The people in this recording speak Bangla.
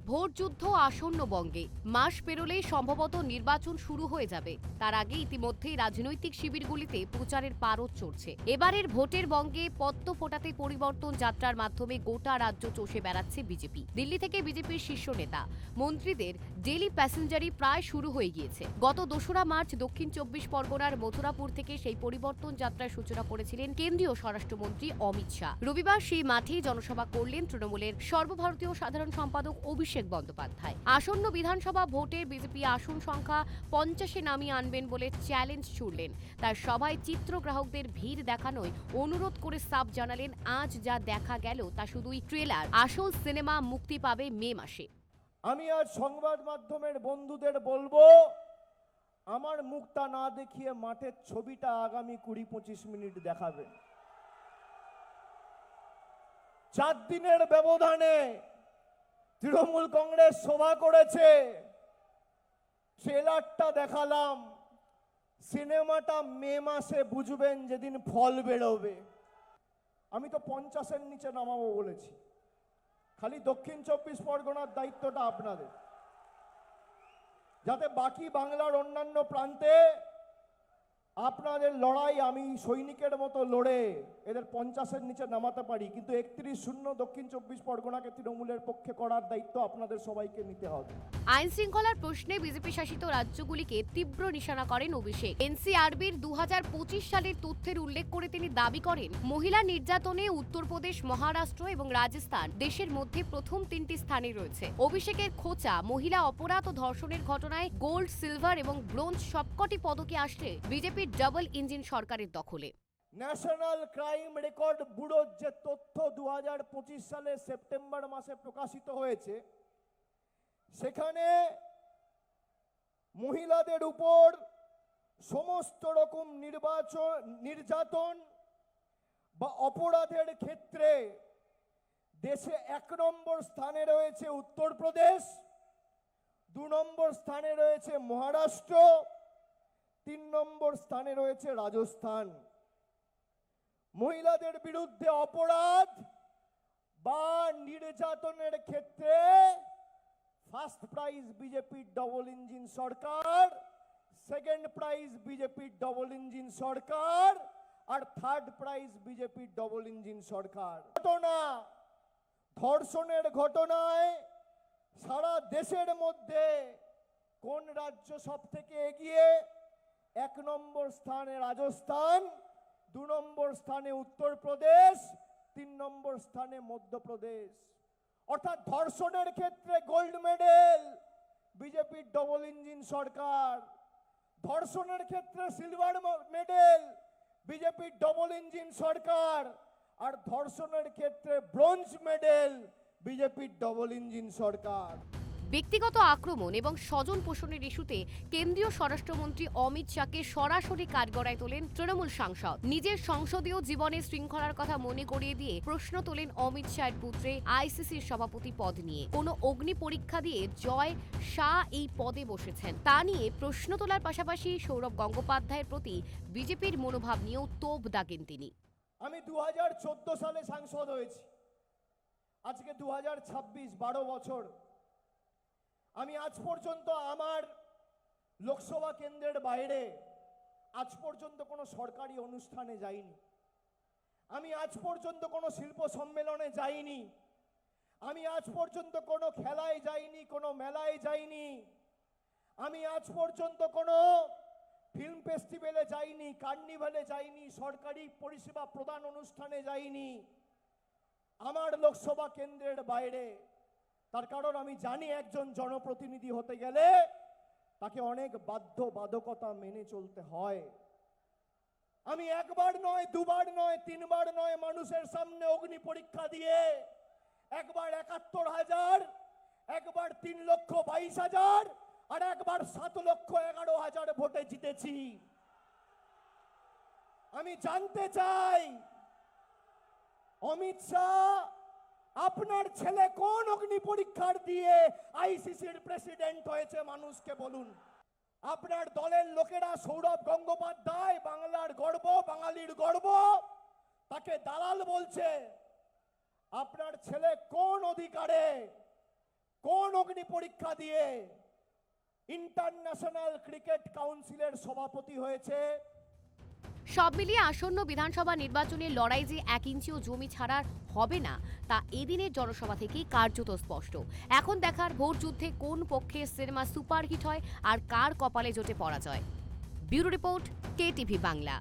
ভোট যুদ্ধ আসন্ন বঙ্গে। মাস পেরোলেই সম্ভবত নির্বাচন শুরু হয়ে যাবে। তার আগে ইতিমধ্যেই রাজনৈতিক শিবিরগুলিতে প্রচারের পারদ চড়ছে। এবারের ভোটের বঙ্গে পদ্ম ফোটাতে পরিবর্তন যাত্রার মাধ্যমে গোটা রাজ্য চষে বেড়াচ্ছে বিজেপি। দিল্লি থেকে বিজেপির শীর্ষ নেতা মন্ত্রীদের ডেলি প্যাসেঞ্জারি প্রায় শুরু হয়ে গিয়েছে। গত 2রা মার্চ দক্ষিণ 24 পরগনার মথুরাপুর থেকে সেই পরিবর্তন যাত্রার সূচনা করেছিলেন কেন্দ্রীয় স্বরাষ্ট্রমন্ত্রী অমিত শাহ। রবিবার সেই মাঠেই জনসভা করলেন তৃণমূলের সর্বভারতীয় সাধারণ সম্পাদক অভিষেক বন্দ্যোপাধ্যায়। আসন্ন বিধানসভা ভোটে বিজেপি আসন সংখ্যা 50-এ নামিয়ে আনবেন বলে চ্যালেঞ্জ ছুড়লেন। তার সভায় চিত্রগ্রাহকদের ভিড় দেখানোয় অনুরোধ করে সাফ জানালেন, আজ যা দেখা গেল তা শুধুই ট্রেলার, আসল সিনেমা মুক্তি পাবে মে মাসে। আমি আজ সংবাদ মাধ্যমের বন্ধুদের বলবো, আমার মুখটা না দেখিয়ে মাঠের ছবিটা আগামী 20-25 মিনিট দেখাবেন। 4 দিনের ব্যবধানে তৃণমূল কংগ্রেস সভা করেছে, ট্রেলারটা দেখালাম। সিনেমাটা মে মাসে বুঝবেন, যেদিন ফল বেরোবে। আমি তো 50-এর নিচে নামাবো বলেছি। খালি দক্ষিণ 24 পরগনার দায়িত্বটা আপনাদের, যাতে বাকি বাংলার অন্যান্য প্রান্তে আপনাদের লড়াই আমি সৈনিকের মতো লড়ে এদের 50-এর নিচে নামাতে পারি। কিন্তু 31-0 দক্ষিণ 24 পরগনাকে তৃণমূলের পক্ষে করার দায়িত্ব আপনাদের সবাইকে নিতে হবে। আইন শৃঙ্খলার প্রশ্নে বিজেপি শাসিত রাজ্যগুলিকে তীব্র নিশানা করেন অভিষেক। এনসিআরবির 2025 সালের তথ্যের উল্লেখ করে তিনি দাবি করেন, মহিলা নির্যাতনে উত্তরপ্রদেশ, মহারাষ্ট্র এবং রাজস্থান দেশের মধ্যে প্রথম 3টি স্থানে রয়েছে। অভিষেকের খোঁচা, মহিলা অপরাধ ও ধর্ষণের ঘটনায় গোল্ড, সিলভার এবং ব্রোঞ্জ সবকটি পদকে আসলে বিজেপির ডাবল ইঞ্জিন সরকারের দখলে। ন্যাশনাল ক্রাইম রেকর্ড ব্যুরোর যে তথ্য 2025 সালের সেপ্টেম্বর মাসে প্রকাশিত হয়েছে, সেখানে মহিলাদের উপর সমস্ত রকম নির্যাতন বা অপরাধের ক্ষেত্রে দেশে 1 নম্বর স্থানে রয়েছে উত্তরপ্রদেশ, 2 নম্বর স্থানে রয়েছে মহারাষ্ট্র, 3 নম্বর স্থানে রয়েছে রাজস্থান। মহিলাদের বিরুদ্ধে অপরাধ বা নির্যাতনের ক্ষেত্রে ফার্স্ট প্রাইজ বিজেপির ডবল ইঞ্জিন সরকার, সেকেন্ড প্রাইজ বিজেপির ডবল ইঞ্জিন সরকার, আর থার্ড প্রাইজ বিজেপির ডবল ইঞ্জিন সরকার। ঘটনা, ধর্ষণের ঘটনায় সারা দেশের মধ্যে কোন রাজ্য সব থেকে এগিয়ে? 1 নম্বর স্থানে রাজস্থান, 2 নম্বর স্থানে উত্তরপ্রদেশ, 3 নম্বর স্থানে মধ্যপ্রদেশ। অর্থাৎ ধর্ষণের ক্ষেত্রে গোল্ড মেডেল বিজেপির ডবল ইঞ্জিন সরকার, ধর্ষণের ক্ষেত্রে সিলভার মেডেল বিজেপির ডবল ইঞ্জিন সরকার, আর ধর্ষণের ক্ষেত্রে ব্রোঞ্জ মেডেল বিজেপির ডবল ইঞ্জিন সরকার। ব্যক্তিগত আক্রমণ এবং স্বজন পোষণের ইস্যুতে কেন্দ্রীয় স্বরাষ্ট্রমন্ত্রী অমিত শাহকে সরাসরি কাঠগড়ায় তোলেন তৃণমূল সাংসদ। নিজের সংসদীয় জীবনে শৃঙ্খলার কথা মনে করিয়ে দিয়ে প্রশ্ন তোলেন অমিত শাহের পুত্রে আইসিসির সভাপতি পদ নিয়ে। কোনো অগ্নি পরীক্ষা দিয়ে জয় শাহ এই পদে বসেছেন তা নিয়ে প্রশ্ন তোলার পাশাপাশি সৌরভ গঙ্গোপাধ্যায়ের প্রতি বিজেপির মনোভাব নিয়েও তোপ দাগেন তিনি। আমি 2014 সালে সাংসদ হয়েছি, আজকে 2026, 12 বছর। আমি আজ পর্যন্ত আমার লোকসভা কেন্দ্রের বাইরে আজ পর্যন্ত কোনো সরকারি অনুষ্ঠানে যাইনি। আমি আজ পর্যন্ত কোনো শিল্প সম্মেলনে যাইনি। আমি আজ পর্যন্ত কোনো খেলায় যাইনি, কোনো মেলায় যাইনি। আমি আজ পর্যন্ত কোনো ফিল্ম ফেস্টিভ্যালে যাইনি, কার্নিভালে যাইনি, সরকারি পরিষেবা প্রদান অনুষ্ঠানে যাইনি আমার লোকসভা কেন্দ্রের বাইরে। তার কারণ আমি জানি একজন জনপ্রতিনিধি হতে গেলে তাকে অনেক বাধ্যবাধকতা মেনে চলতে হয়। আমি 1 বার নয়, 2 বার নয়, 3 বার নয় মানুষের সামনে অগ্নি পরীক্ষা দিয়ে একবার 71,000, একবার 3,22,000 আর একবার 7,11,000 ভোটে জিতেছি। আমি জানতে চাই, অমিত শাহ, আপনার ছেলে কোন অগ্নি পরীক্ষার দিয়ে আইসিসির প্রেসিডেন্ট হয়েছে মানুষকে বলুন। আপনার দলের লোকেরা সৌরভ গঙ্গোপাধ্যায়, বাংলার গর্ব, বাঙালির গর্ব, তাকে দালাল বলছে। আপনার ছেলে কোন অধিকারে, কোন অগ্নি পরীক্ষা দিয়ে ইন্টারন্যাশনাল ক্রিকেট কাউন্সিলের সভাপতি হয়েছে? সব মিলিয়ে আসন্ন বিধানসভা নির্বাচনের লড়াই যে 1 ইঞ্চিও জমি ছাড়ার হবে না তা এদিনের জনসভা থেকেই কার্যত স্পষ্ট। এখন দেখার ভোট যুদ্ধে কোন পক্ষে সিনেমা সুপারহিট হয় আর কার কপালে জোটে পরাজয়। Bureau report, KTV Bangla.